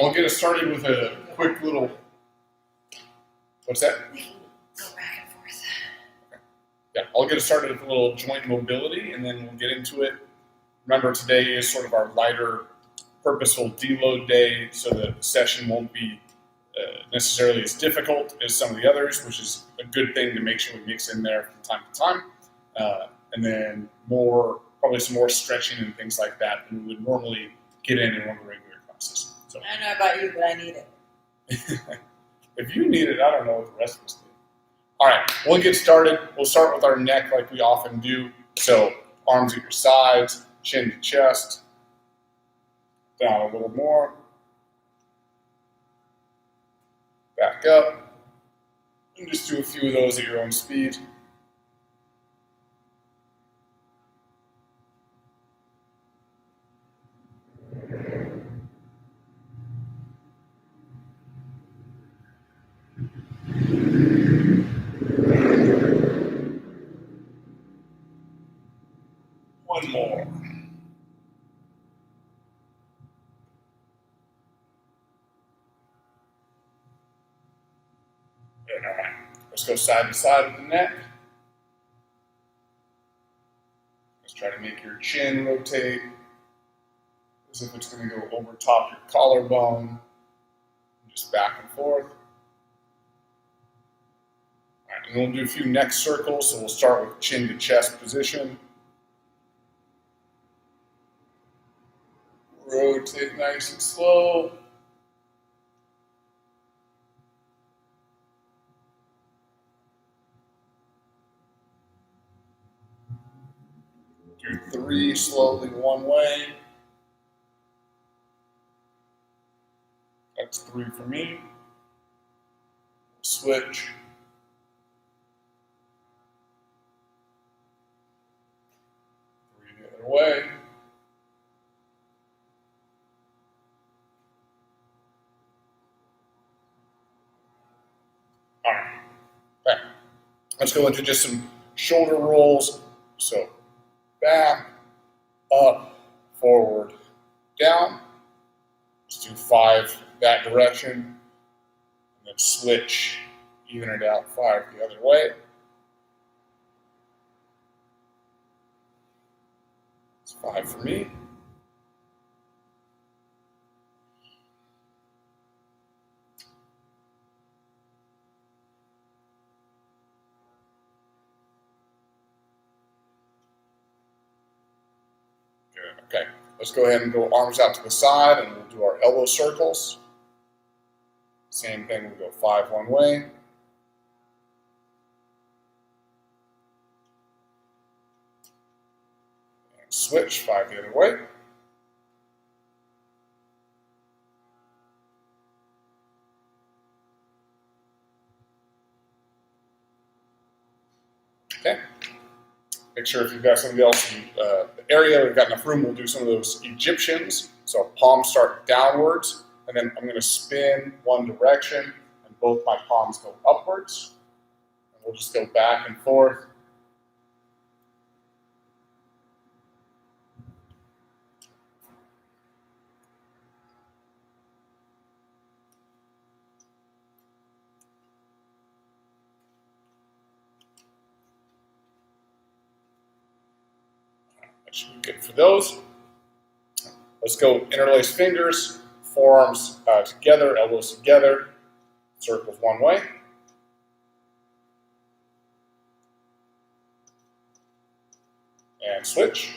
I'll get us started with a quick little, what's that? We can go back and forth. Yeah, I'll get us started with a little joint mobility, and then we'll get into it. Remember, today is sort of our lighter, purposeful deload day, so the session won't be necessarily as difficult as some of the others, which is a good thing to make sure we mix in there from time to time. And then probably some more stretching and things like that than we would normally get in one of the regular classes. So, I don't know about you, but I need it. if you need it, I don't know what the rest of us need. All right, we'll get started. We'll start with our neck like we often do. So arms at your sides, chin to chest, down a little more, back up, and just do a few of those at your own speed. One more. Good, all right. Let's go side to side with the neck. Let's try to make your chin rotate as if it's going to go over top your collarbone. Just back and forth. All right, and we'll do a few neck circles, so we'll start with chin to chest position. Rotate nice and slow. Do 3 slowly one way. That's 3 for me. Switch. 3 the other way. All right. Okay. Let's go into just some shoulder rolls. So back, up, forward, down. Let's do 5 that direction. And then switch, even it out 5 the other way. It's 5 for me. Okay, let's go ahead and go arms out to the side, and we'll do our elbow circles. Same thing, we'll go 5 one way. And switch 5 the other way. Okay. Make sure if you've got somebody else in the area, we've got enough room, we'll do some of those Egyptians. So palms start downwards, and then I'm going to spin one direction, and both my palms go upwards. And we'll just go back and forth. That should be good for those. Let's go interlace fingers, forearms together, elbows together, circles one way. And switch.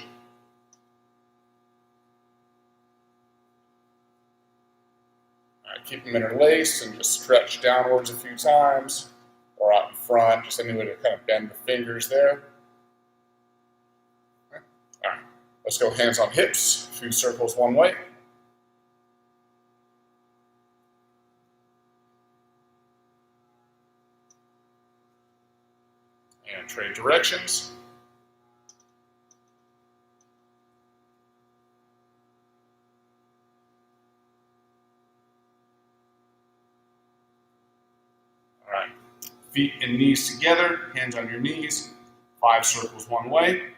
All right, keep them interlaced and just stretch downwards a few times, or out in front, just any way to kind of bend the fingers there. Okay. All right, let's go hands on hips, a few circles one way. And trade directions. All right, feet and knees together, hands on your knees, 5 circles one way.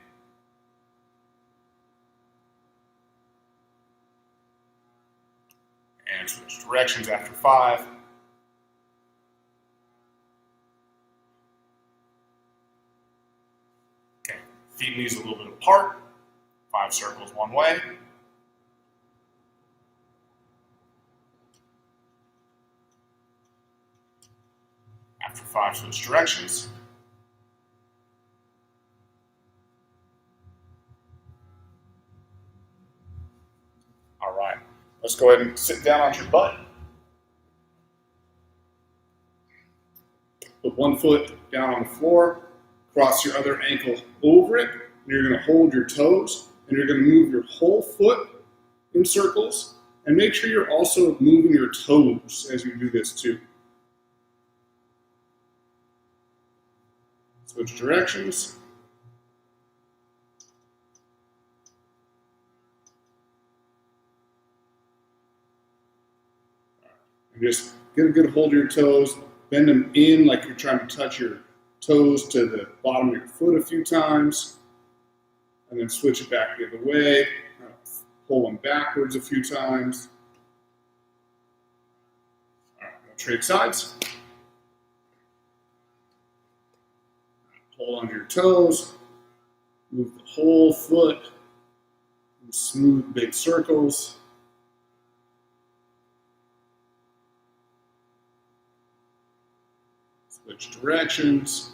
And and switch directions after 5. Okay, feet and knees a little bit apart. 5 circles one way. After 5, switch directions. All right, let's go ahead and sit down on your butt. Put one foot down on the floor, cross your other ankle over it, and you're going to hold your toes, and you're going to move your whole foot in circles, and make sure you're also moving your toes as you do this too. Switch directions. And just get a good hold of your toes, bend them in like you're trying to touch your toes to the bottom of your foot a few times, and then switch it back the other way. Pull them backwards a few times. All right, we'll trade sides. Hold onto your toes, move the whole foot, and smooth big circles. Switch directions.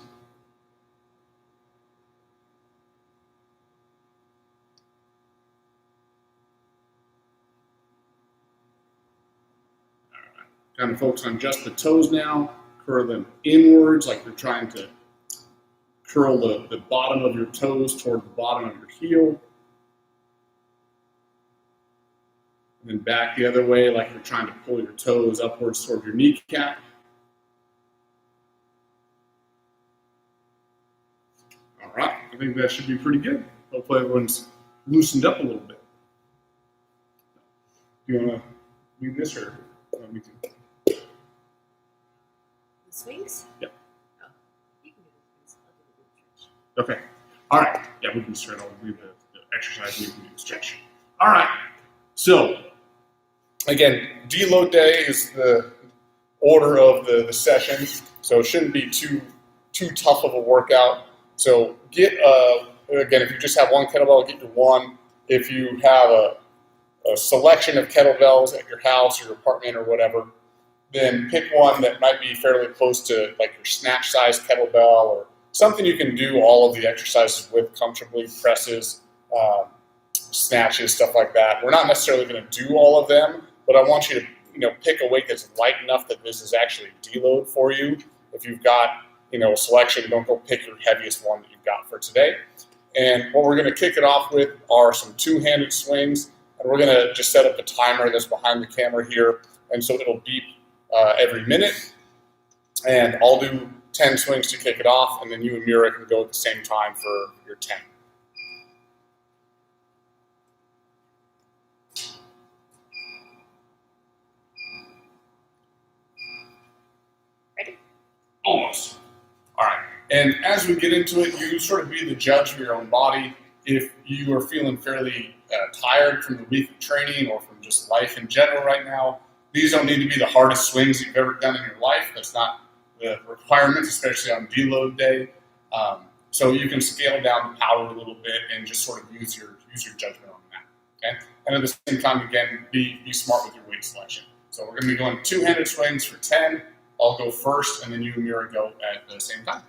Kind of focus on just the toes now. Curl them inwards like you're trying to curl the bottom of your toes toward the bottom of your heel. And then back the other way like you're trying to pull your toes upwards toward your kneecap. All right, I think that should be pretty good. Hopefully everyone's loosened up a little bit. Do you want to leave this or me to? The swings? Yep. Oh, you can do the swings. I'll do the stretch. Okay. All right. Yeah, we can start. I'll leave the exercise. We can do the stretch. All right. So, again, deload day is the order of the session, so it shouldn't be too tough of a workout. So get again, if you just have one kettlebell, get your one. If you have a selection of kettlebells at your house or your apartment or whatever, then pick one that might be fairly close to like your snatch size kettlebell or something you can do all of the exercises with comfortably, presses, snatches, stuff like that. We're not necessarily going to do all of them, but I want you to pick a weight that's light enough that this is actually deload for you. If you've got a selection, don't go pick your heaviest one that you've got for today. And what we're going to kick it off with are some two-handed swings, and we're going to just set up a timer that's behind the camera here, and so it'll beep every minute. And I'll do 10 swings to kick it off, and then you and Mira can go at the same time for your 10. Ready? Almost. All right. And as we get into it, you sort of be the judge of your own body. If you are feeling fairly tired from the week of training or from just life in general right now, these don't need to be the hardest swings that you've ever done in your life. That's not the requirements, especially on deload day. So you can scale down the power a little bit and just sort of use your judgment on that. Okay. And at the same time, again, be smart with your weight selection. So we're going to be going two-handed swings for 10. I'll go first, and then you and Mira go at the same time.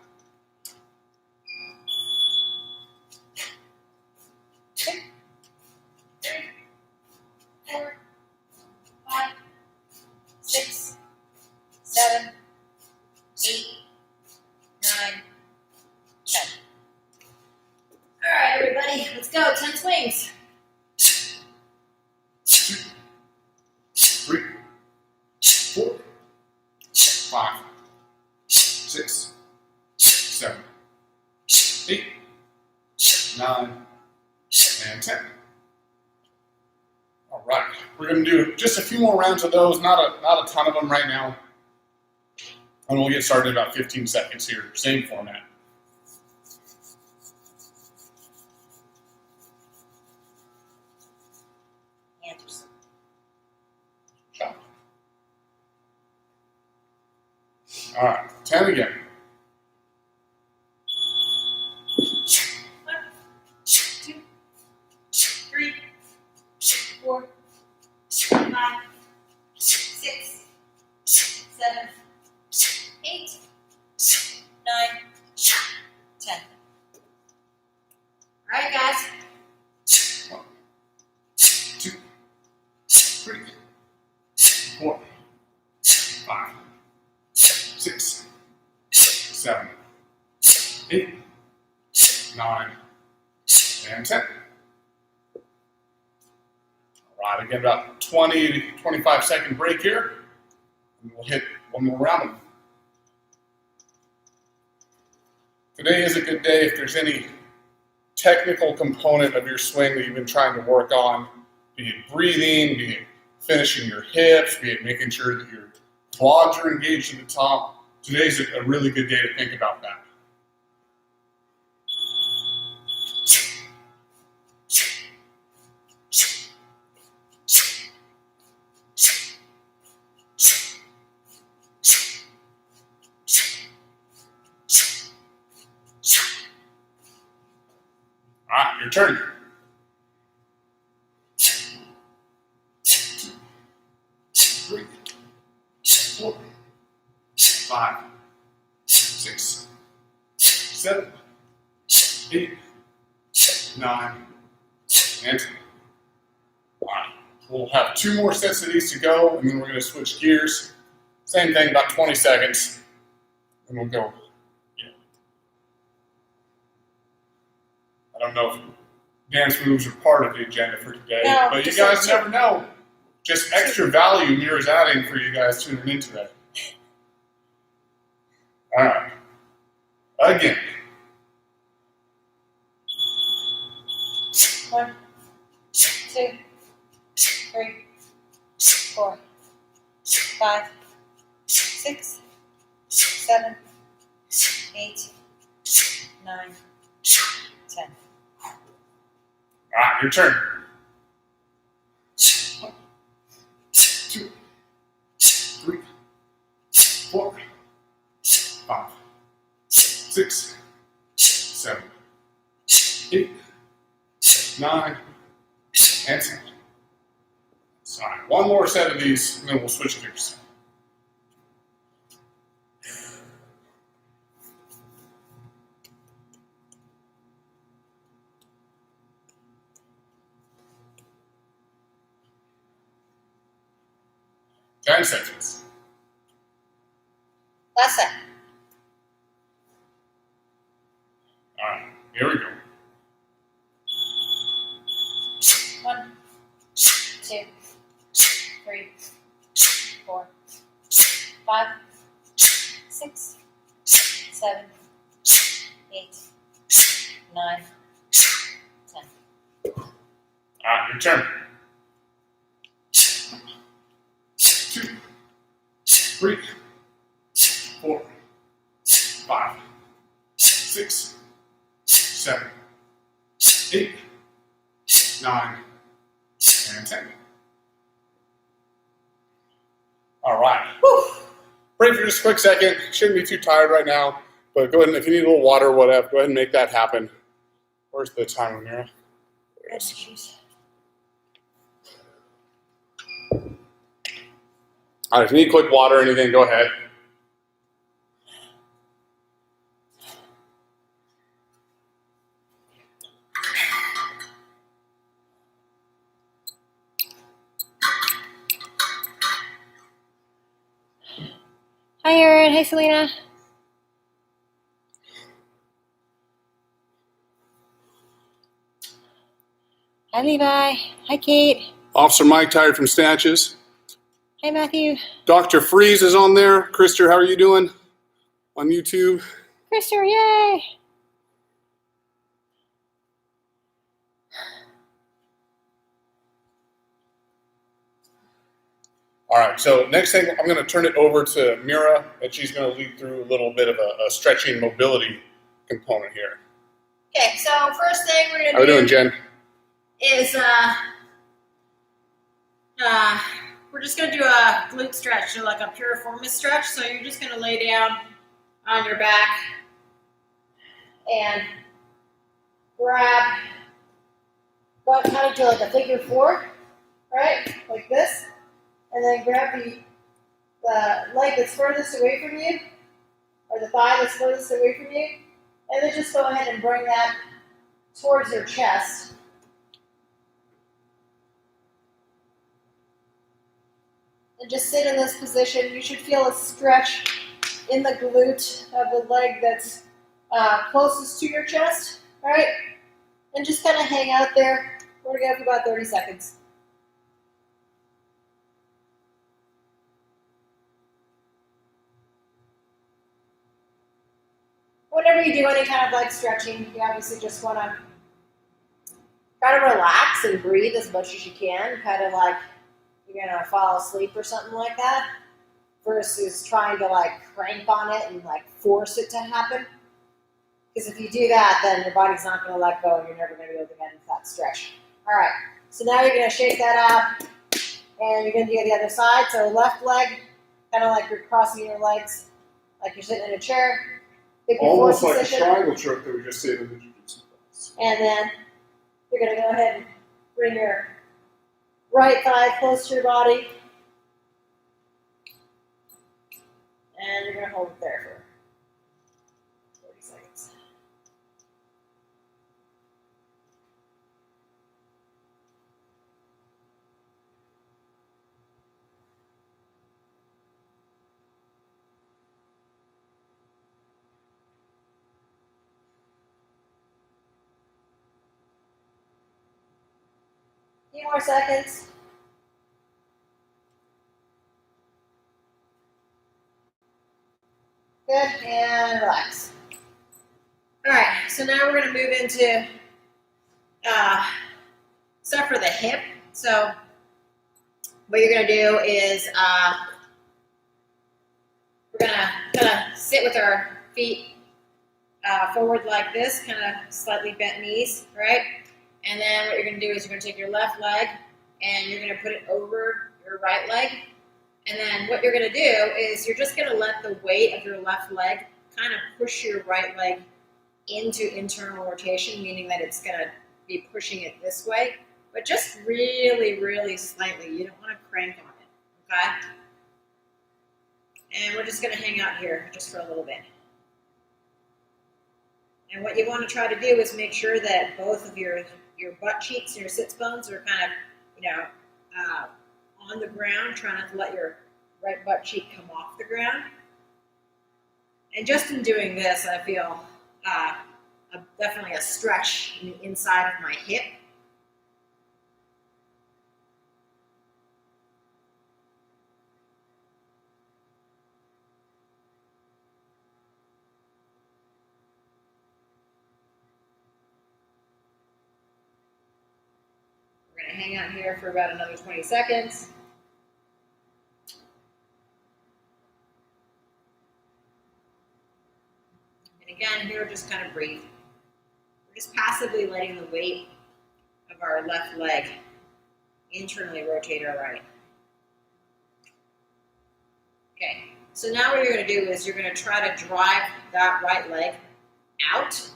2, 3, 4, 5, 6, 7, 8, 9, 10. All right, everybody, let's go. 10 swings. 2, 3, 4, 5, 6, 7, 8, 9, and 10. All right, we're going to do just a few more rounds of those, not a ton of them right now. And we'll get started in about 15 seconds here, same format. Anderson. Chop. All right, 10 again. 1, 2, 3, 4, 5, 6, 7, 8, 9, 10. All right, guys. 1, 2, 3, 4, 5, 6, 7, 8, 9, and 10. All right, again, about 20 to 25 second break here. And we'll hit one more round. Today is a good day if there's any technical component of your swing that you've been trying to work on, be it breathing, be it finishing your hips, be it making sure that your quads are engaged at the top. Today's a really good day to think about that. All right, your turn. 3, 4, 5, 6, 7, 8, 9, and 10. All right, we'll have 2 more sets of these to go, and then we're going to switch gears. Same thing, about 20 seconds, and we'll go. I don't know if dance moves are part of the agenda for today, No, but you just guys like never know. Just extra value Mira's adding for you guys tuning in today. All right. Again. 1, 2, 3, 4, 5, 6, 7, 8, 9, 10. All right, your turn. 1, 2, 3, 4, 5, 6, 7, 8, 9, and 10. All right, one more set of these, and then we'll switch gears. Ten seconds. Last set. All right, here we go. 1, 2, 3, 4, 5, 6, 7, 8, 9, 10. All right, your turn. 2, 3, 4, 5, 6, 7, 8, 9, and 10. All right. Whew. Break for just a quick second. Shouldn't be too tired right now, but go ahead and if you need a little water or whatever, go ahead and make that happen. Where's the timer, Mira? There it is. All right, if you need quick water or anything, go ahead. Hi, Erin. Hi, Selena. Hi, Levi. Hi, Kate. Officer Mike, tired from snatches. Hi, Matthew. Dr. Freeze is on there. Krister, how are you doing on YouTube? Krister, yay! All right, so next thing, I'm going to turn it over to Mira, and she's going to lead through a little bit of a stretching mobility component here. Okay, so first thing we're How gonna are you doing, Jen? is we're just going to do a glute stretch, so like a piriformis stretch. So you're just going to lay down on your back and grab, go kind of do like a figure four, right? Like this. And then grab the leg that's furthest away from you, or the thigh that's furthest away from you, and then just go ahead and bring that towards your chest. And just sit in this position. You should feel a stretch in the glute of the leg that's closest to your chest, all right? And just kind of hang out there. We're going to go for about 30 seconds. Whenever you do any kind of like stretching, you obviously just want to try to relax and breathe as much as you can, kind of like you're going to fall asleep or something like that, versus trying to like crank on it and like force it to happen. Because if you do that, then your body's not going to let go and you're never going to be able to get into that stretch. All right, so now you're going to shake that out and you're going to do the other side. So left leg, kind of like you're crossing your legs, like you're sitting in a chair. Almost like a triangle choke that we just did in the jiu-jitsu class. And then you're going to go ahead and bring your right thigh close to your body. And you're going to hold it there for 30 seconds. A few more seconds. Good, and relax. All right, so now we're going to move into stuff for the hip. So what you're going to do is we're going to sit with our feet forward like this, kind of slightly bent knees, right? And then what you're going to do is you're going to take your left leg and you're going to put it over your right leg. And then what you're going to do is you're just going to let the weight of your left leg kind of push your right leg into internal rotation, meaning that it's going to be pushing it this way, but just really, really slightly. You don't want to crank on it, okay? And we're just going to hang out here just for a little bit. And what you want to try to do is make sure that both of your butt cheeks and your sits bones are kind of, on the ground. Try not to let your right butt cheek come off the ground. And just in doing this, I feel definitely a stretch in the inside of my hip. We're going to hang out here for about another 20 seconds. And again, here, just kind of breathe. We're just passively letting the weight of our left leg internally rotate our right. Okay, so now what you're going to do is you're going to try to drive that right leg out,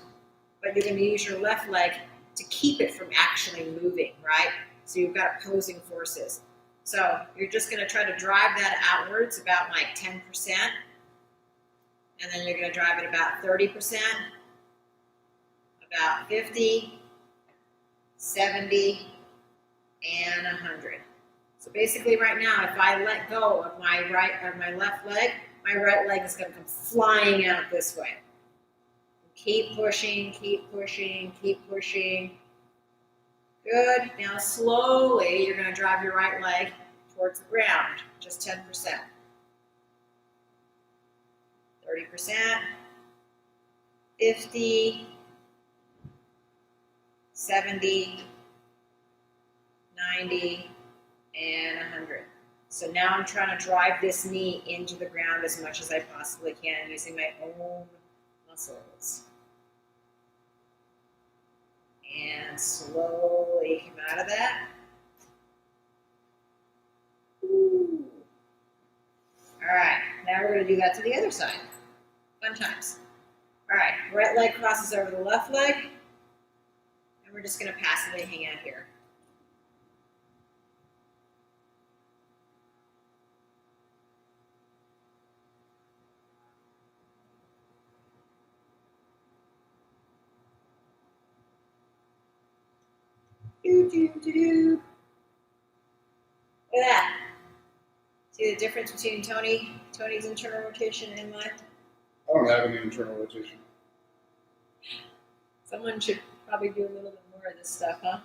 but you're going to use your left leg to keep it from actually moving, right? So you've got opposing forces. So you're just going to try to drive that outwards about like 10%, and then you're going to drive it about 30%, about 50, 70, and 100. So basically right now, if I let go of my left leg, my right leg is going to come flying out this way. Keep pushing, keep pushing, keep pushing. Good. Now slowly, you're going to drive your right leg towards the ground, just 10%. 30%, 50, 70, 90, and 100. So now I'm trying to drive this knee into the ground as much as I possibly can using my own muscles. And slowly come out of that. we're going to do that to the other side. Fun times. All right, right leg crosses over the left leg, and we're just going to passively hang out here. Do, do, do, do. Look at that. See the difference between Tony's internal rotation and mine? I don't have any internal rotation. Someone should probably do a little bit more of this stuff, huh?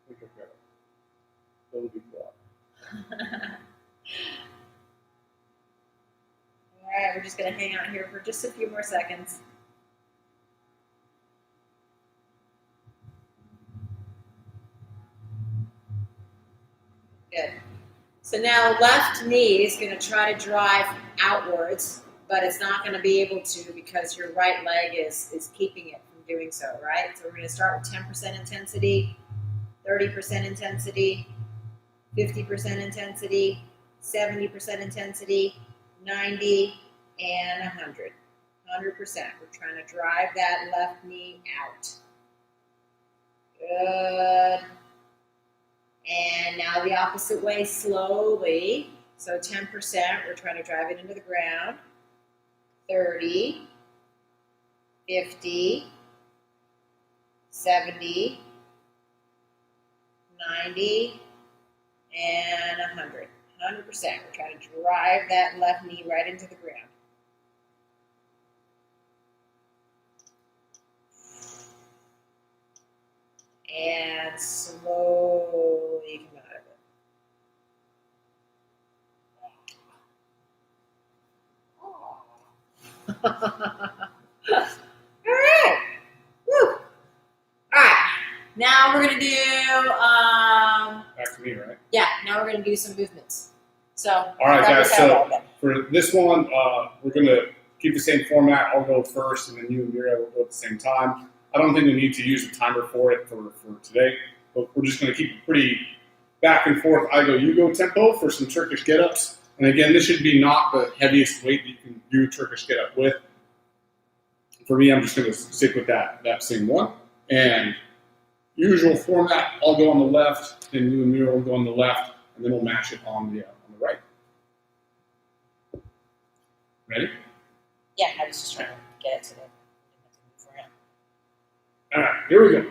I think I've got a little bit more. All right, we're just going to hang out here for just a few more seconds. Good. So now left knee is going to try to drive outwards, but it's not going to be able to because your right leg is keeping it from doing so, right? So we're going to start with 10% intensity, 30% intensity, 50% intensity, 70% intensity, 90, and 100. 100%. We're trying to drive that left knee out. Good. And now the opposite way, slowly. So 10%, we're trying to drive it into the ground. 30, 50, 70, 90, and 100. 100%. We're trying to drive that left knee right into the ground. And slowly come out of it. All right. Woo. All right. Now we're going to do, Back to me, right? yeah, now we're going to do some movements. So, All right, grab your guys. kettlebell So then. for this one, we're going to keep the same format. I'll go first, and then you and Mira will go at the same time. I don't think we need to use a timer for it for today, but we're just going to keep it pretty back and forth. I go, you go tempo for some Turkish get-ups. And again, this should be not the heaviest weight that you can do Turkish get-up with. For me, I'm just going to stick with that same one. And usual format, I'll go on the left, and you and Mira will go on the left, and then we'll match it on the right. Ready? Yeah, I was just trying to get it to the beforehand. All right, here we go.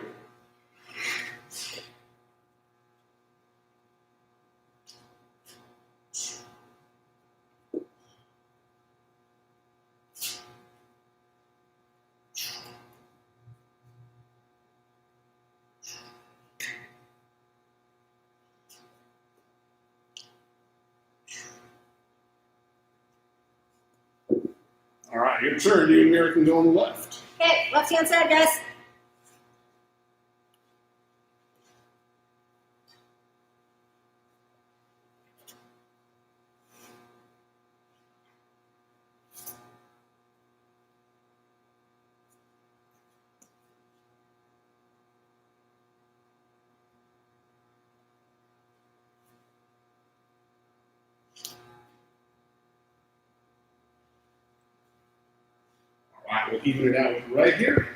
All right, your turn. You and Mira can go on the left. Okay, left hand side, guys. All right, we'll even it out with right here.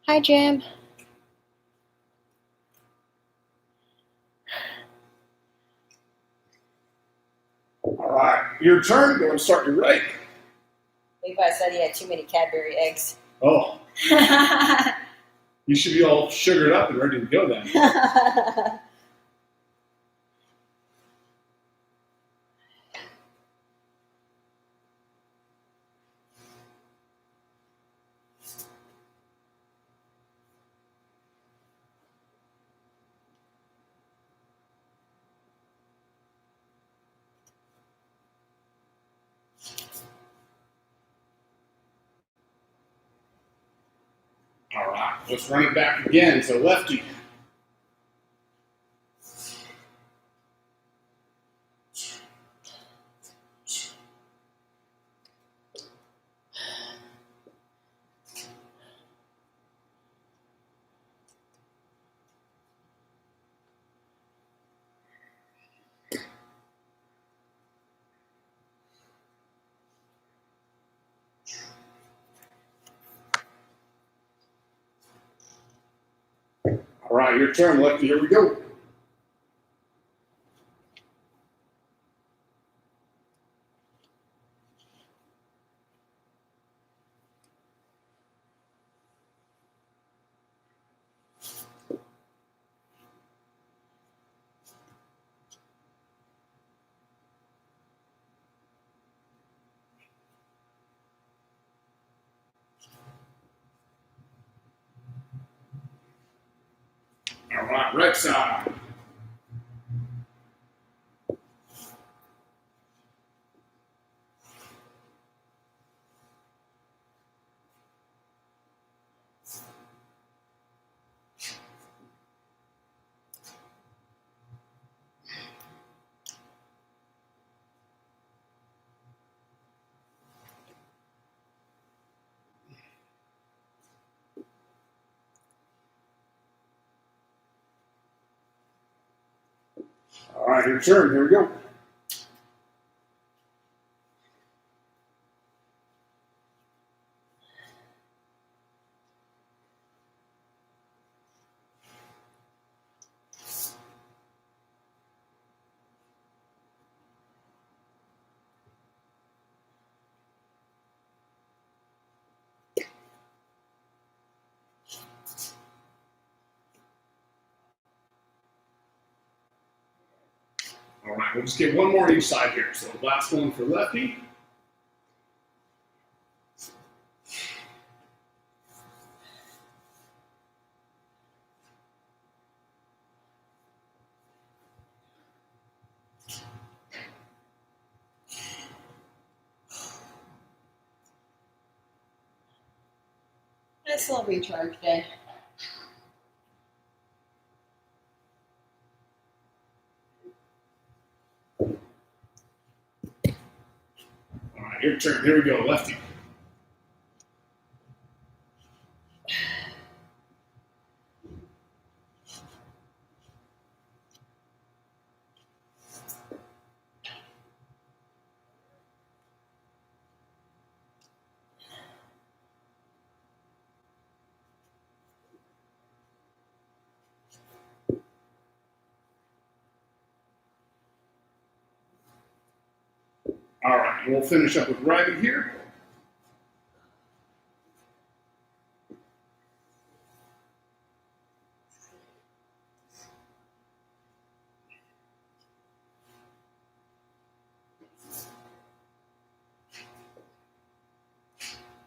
Hi, Jim. All right, your turn. Go and start your right. Levi said he had too many Cadbury eggs. Oh, you should be all sugared up and ready to go then. All right. let's run it back again. So lefty. All right, your turn, lefty. Here we go. All right, right side. All right, your turn. Here we go. All right, we'll just get one more on each side here. So last one for lefty. Nice little recharge day. All right, your turn. Here we go, lefty. All right, we'll finish up with righty here.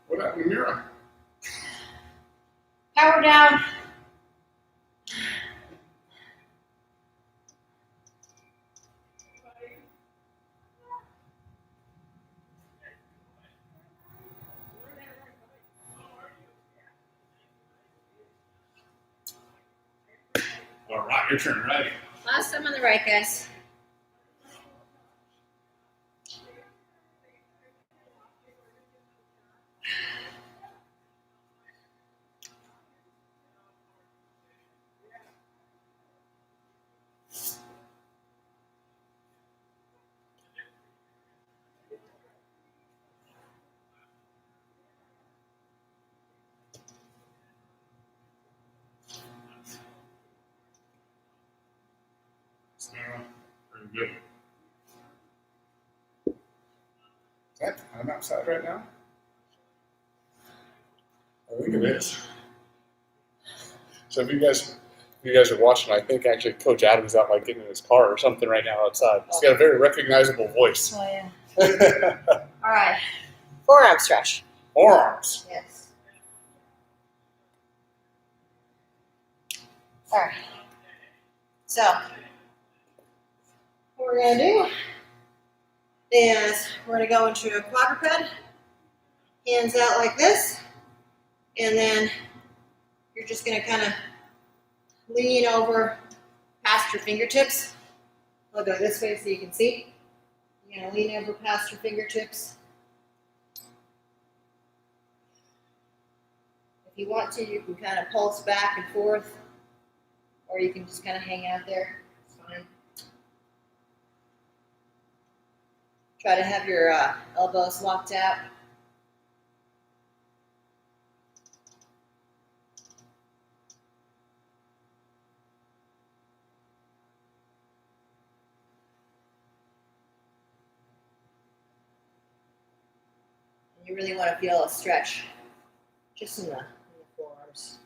What happened to Mira? Power down. All right, your turn, righty. Last time on the right, guys. Very good. Is that I'm outside right now? I think it is. So if you guys are watching, I think actually Coach Adam's out like getting in his car or something right now outside. He's got a very recognizable voice. Oh, yeah. All right. Forearm stretch. Forearms. Yes. All right. So, what we're going to do is we're going to go into a quadruped, hands out like this, and then your you're just going to kind of lean over past your fingertips. I'll go this way so you can see. You're going to lean over past your fingertips. If you want to, you can kind of pulse back and forth, or you can just kind of hang out there. It's fine. Try to have your elbows locked out. You really want to feel a stretch just in the forearms.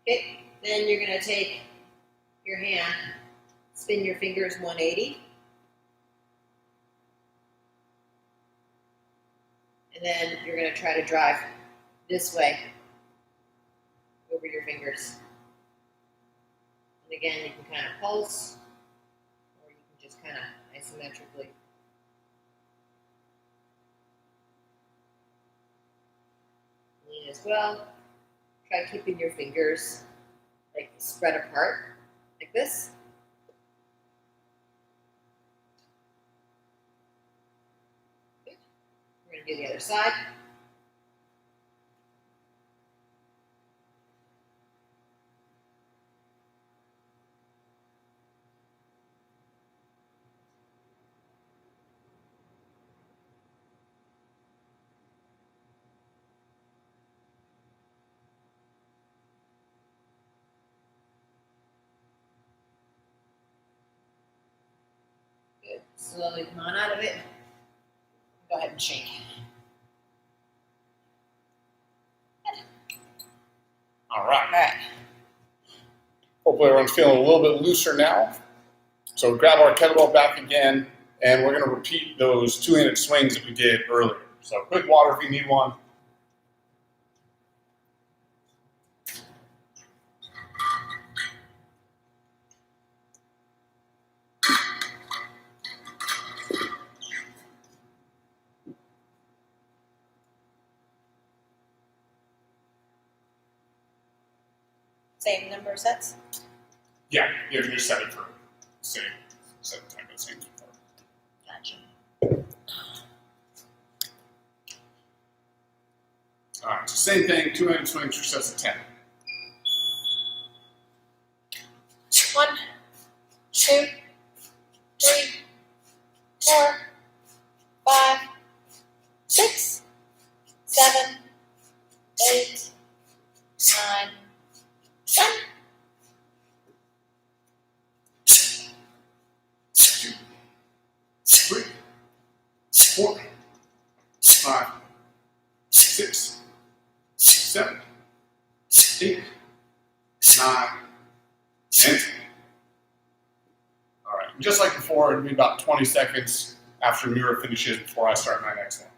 Okay, then you're going to take your hand, spin your fingers 180, and then you're going to try to drive this way over your fingers. And again, you can kind of pulse, or you can just kind of isometrically. Lean as well. Try keeping your fingers like spread apart, like this. Good. We're going to do the other side. Good. Slowly come on out of it. Go ahead and shake. All right. All right. Hopefully everyone's feeling a little bit looser now. So grab our kettlebell back again, and we're going to repeat those two-handed swings that we did earlier. So quick water if you need one. Same number of sets? Yeah, you can just set it for the same time as same before. Gotcha. All right, so same thing, two-handed swings for sets of 10. 1, 2, 3, 4, 5, 6, 7, 8, 9, 10. 2, 3, 4, 5, 6, 7, 8, 9, and 10. All right, and just like before, it'll be about 20 seconds after Mira finishes before I start my next one.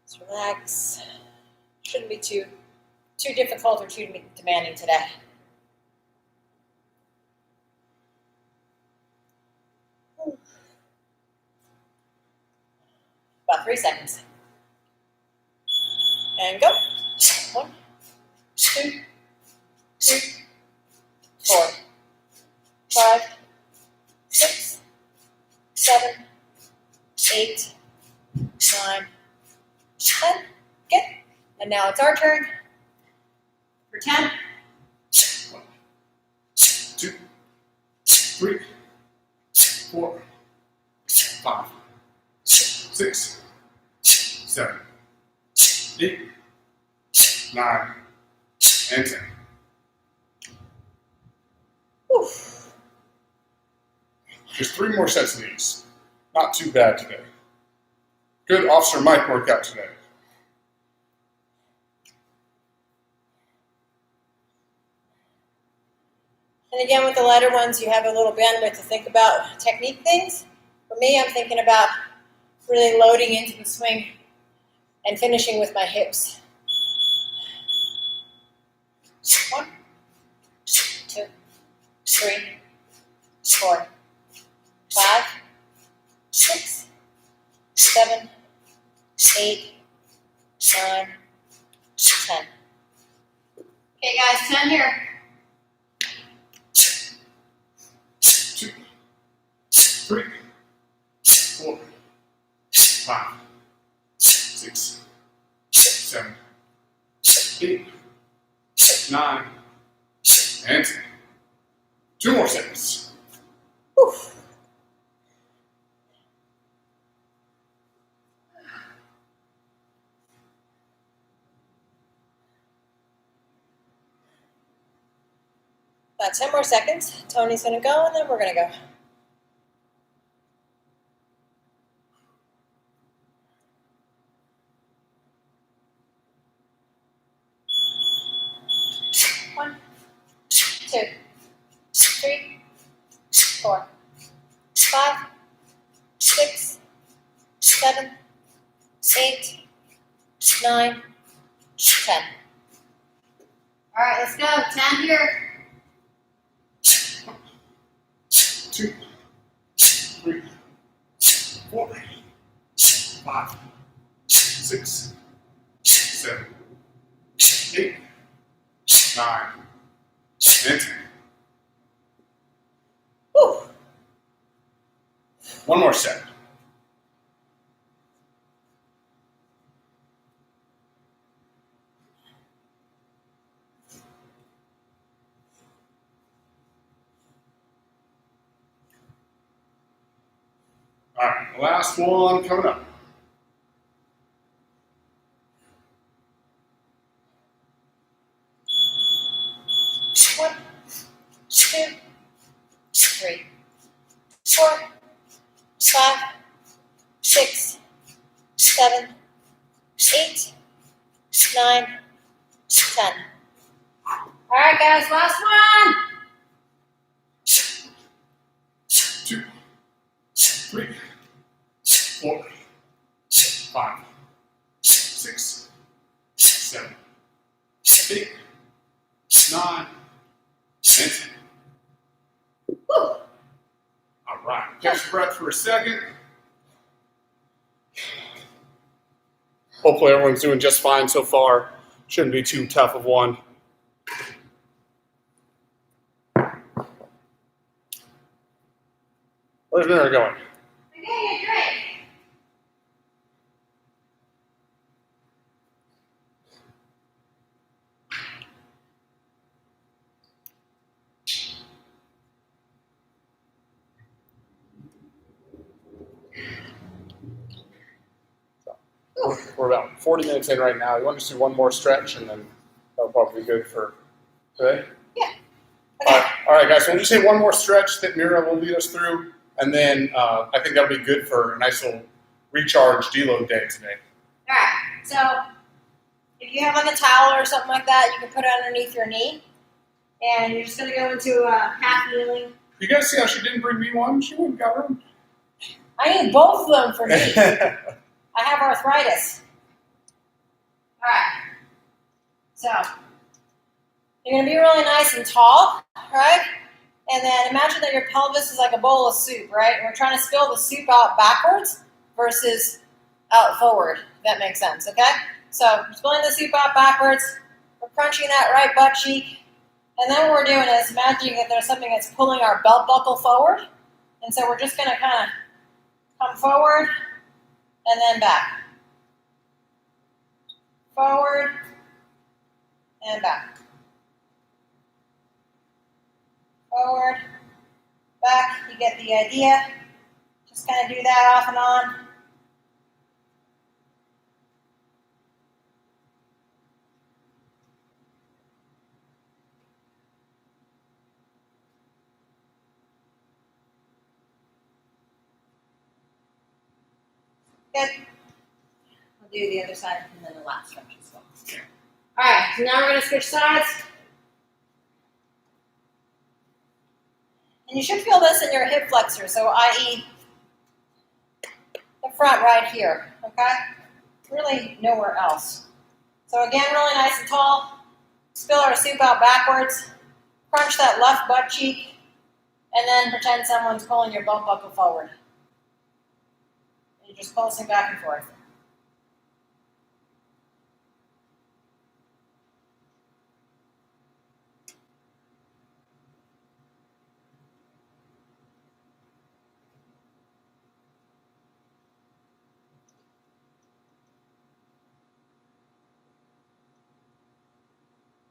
Just relax. Shouldn't be too difficult or too demanding today. About 3 seconds. And go. 1, 2, 3, 4, 5, 6, 7, 8, 9, 10. Good. And now it's our turn for 10. 1, 2, 3, 4, 5, 6, 7, 8, 9, and 10. Whew. Just 3 more sets of these. Not too bad today. Good Officer Mike workout today. And again, with the lighter ones, you have a little bandwidth to think about technique things. For me, I'm thinking about really loading into the swing and finishing with my hips. 1, 2, 3, 4, 5, 6, 7, 8, 9, 10. Okay, guys, 10 here. 2, 3, 4, 5, 6, 7, 8, 9, and 10. 2 more seconds. Whew. About 10 more seconds. Tony's going to go, and then we're going to go. One, 2, 3, 4, 5, 6, 7, 8, 9, 10. All right, let's go. 10 here. 2, 3, 4, 5, 6, 7, 8, 9, and 10. Whew. 1 more set. All right, last one coming up. One, 2, 3, 4, 5, 6, 7, 8, 9, 10. All right, guys, last one. 2, 3, 4, 5, 6, 7, 8, 9, and 10. Whew. All right, catch your breath for a second. Hopefully everyone's doing just fine so far. Shouldn't be too tough of one. Where's Mira going? Okay, great. We're about 40 minutes in right now. You want to just do one more stretch, and then that'll probably be good for today? Yeah. Okay. All right, guys. So we'll just say one more stretch that Mira will lead us through, and then I think that'll be good for a nice little recharge deload day today. All right. So if you have like a towel or something like that, you can put it underneath your knee, and you're just going to go into half kneeling. You guys see how she didn't bring me one? She went and got her own. I need both of them for me. I have arthritis. All right. So you're going to be really nice and tall, right? And then imagine that your pelvis is like a bowl of soup, right? And we're trying to spill the soup out backwards versus out forward, if that makes sense, okay? So spilling the soup out backwards, we're crunching that right butt cheek, and then what we're doing is imagining that there's something that's pulling our belt buckle forward, and so we're just going to kind of come forward and then back. Forward and back. Forward, back, you get the idea. Just kind of do that off and on. Good. We'll do the other side and then the last stretch as well. All right, so now we're going to switch sides. And you should feel this in your hip flexor, so i.e. the front right here, okay? Really nowhere else. So again, really nice and tall. Spill our soup out backwards. crunch that left butt cheek, and then pretend someone's pulling your belt buckle forward. And you're just pulsing back and forth.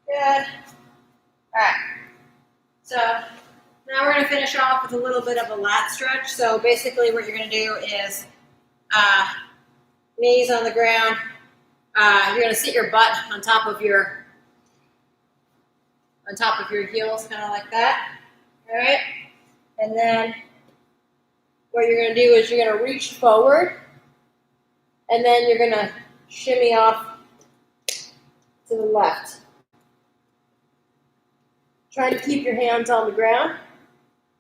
Good. All right. So now we're going to finish off with a little bit of a lat stretch. So basically what you're going to do is knees on the ground. You're going to sit your butt on top of your heels, kind of like that. All right. And then what you're going to do is you're going to reach forward, and then you're going to shimmy off to the left. Try to keep your hands on the ground,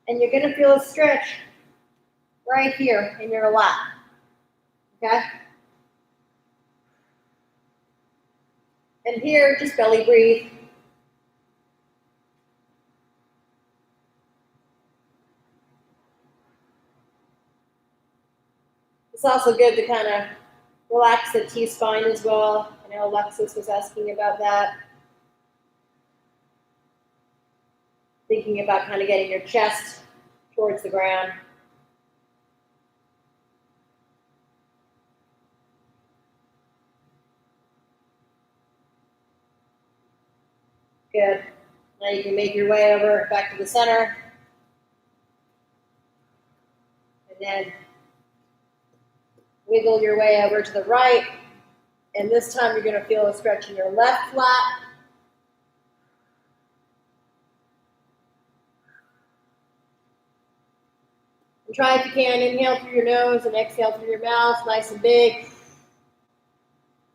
and you're going to feel a stretch right here in your lat. Okay? And here, just belly breathe. It's also good to kind of relax the T-spine as well. I know Alexis was asking about that. Thinking about kind of getting your chest towards the ground. Good. Now you can make your way over back to the center. And then wiggle your way over to the right. And this time you're going to feel a stretch in your left flat. And try if you can, inhale through your nose and exhale through your mouth, nice and big.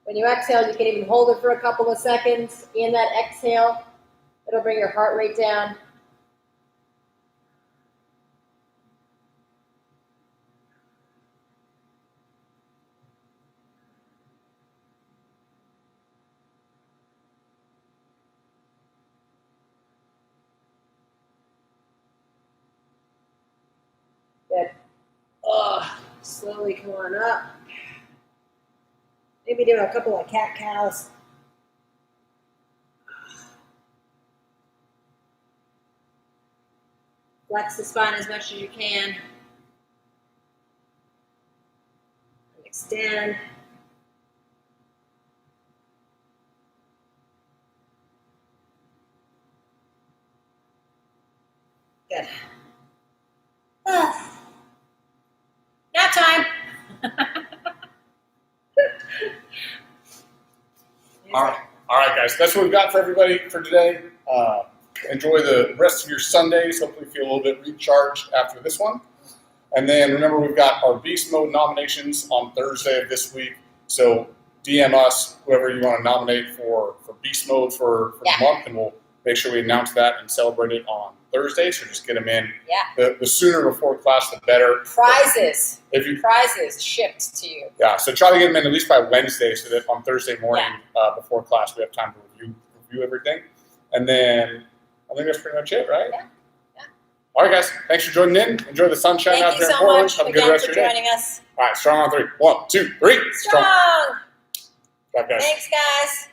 When you exhale, you can even hold it for a couple of seconds. In that exhale, it'll bring your heart rate down. Good. Slowly come on up. Maybe do a couple of cat-cows. Flex the spine as much as you can. And extend. Good. Nap time. All right, guys. That's what we've got for everybody for today. Enjoy the rest of your Sundays. Hopefully feel a little bit recharged after this one. And then remember, we've got our Beast Mode nominations on Thursday of this week. So DM us, whoever you want to nominate for Beast Mode for the month, and we'll make sure we announce that and celebrate it on Thursday. So just get them in. Yeah. The sooner before class, the better. Prizes. Prizes shipped to you. Yeah. So try to get them in at least by Wednesday, so that on Thursday morning before class we have time to review everything. And then I think that's pretty much it, right? Yeah. All right, guys. Thanks for joining in. Enjoy the sunshine out there in Portland. Have a good rest of your day. Thank you so much again for joining us. All right, strong on three. 1, 2, 3. Strong. Bye, guys. Thanks, guys.